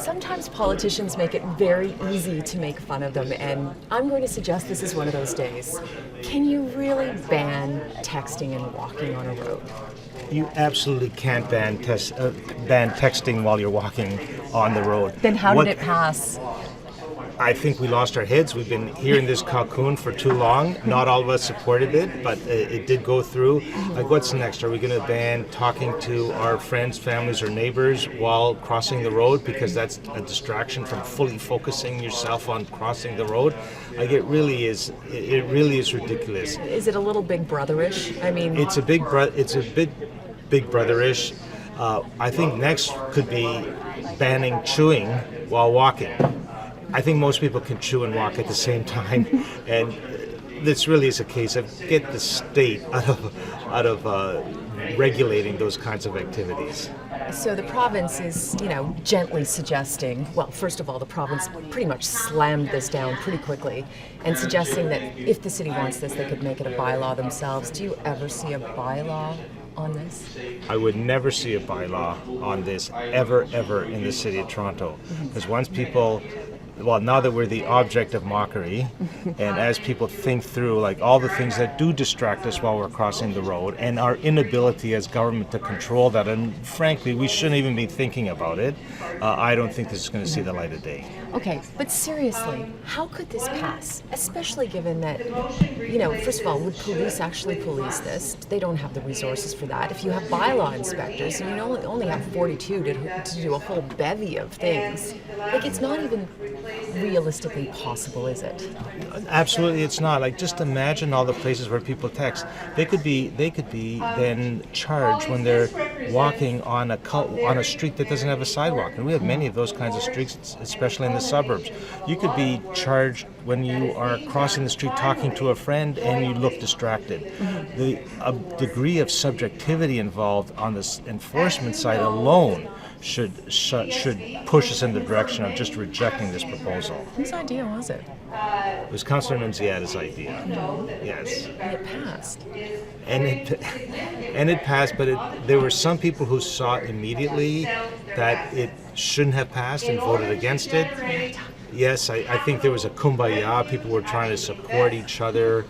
Sometimes politicians make it very easy to make fun of them, and I'm going to suggest this is one of those days. Can you really ban texting and walking on a road? You absolutely can't ban texting while you're walking on the road. Then how did it pass? I think we lost our heads. We've been hearing this Coun for too long. Not all of us supported it, but it did go through. Like, what's next? Are we going to ban talking to our friends, families, or neighbors while crossing the road because that's a distraction from fully focusing yourself on crossing the road? Like, it really is ridiculous. Is it a little Big Brother-ish? I mean, it's a big Brother-ish. I think next could be banning chewing while walking. I think most people can chew and walk at the same time, and this really is a case of get the state out of regulating those kinds of activities. So the province is, gently suggesting, well, first of all, the province pretty much slammed this down pretty quickly and suggesting that if the city wants this, they could make it a bylaw themselves. Do you ever see a bylaw on this? I would never see a bylaw on this ever in the city of Toronto, because once people... Well, now that we're the object of mockery, and as people think through like all the things that do distract us while we're crossing the road, and our inability as government to control that, and frankly, we shouldn't even be thinking about it, I don't think this is going to see the light of day. Okay, but seriously, how could this pass? Especially given that, first of all, would police actually police this? They don't have the resources for that. If you have bylaw inspectors, and you only have 42 to do a whole bevy of things, like, it's not even realistically possible, is it? Absolutely, it's not. Like, just imagine all the places where people text. They could be then charged when they're walking on a street that doesn't have a sidewalk, and we have many of those kinds of streets, especially in the suburbs. You could be charged when you are crossing the street talking to a friend and you look distracted. The degree of subjectivity involved on the enforcement side alone should push us in the direction of just rejecting this proposal. Whose idea was it? It was Councillor Menziada's idea. Yes. And it passed. And it passed, but there were some people who saw immediately that it shouldn't have passed and voted against it. Yes, I think there was a kumbaya. People were trying to support each other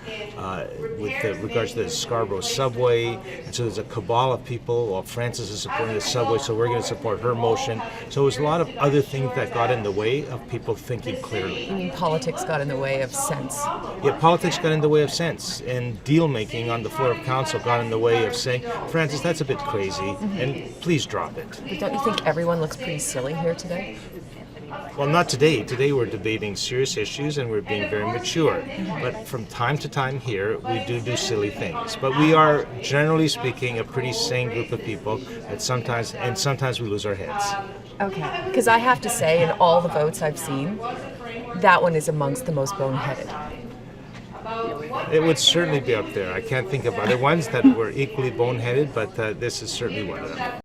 with regards to the Scarborough subway. And so there's a cabal of people. Well, Frances is supporting the subway, so we're going to support her motion. So it was a lot of other things that got in the way of people thinking clearly. You mean politics got in the way of sense? Yeah, politics got in the way of sense. And deal-making on the floor of council got in the way of saying, Frances, that's a bit crazy, and please drop it. But don't you think everyone looks pretty silly here today? Well, not today. Today we're debating serious issues and we're being very mature. But from time to time here, we do silly things. But we are, generally speaking, a pretty sane group of people that sometimes we lose our heads. Okay, because I have to say, in all the votes I've seen, that one is amongst the most boneheaded. It would certainly be up there. I can't think of other ones that were equally boneheaded, but this is certainly one of them.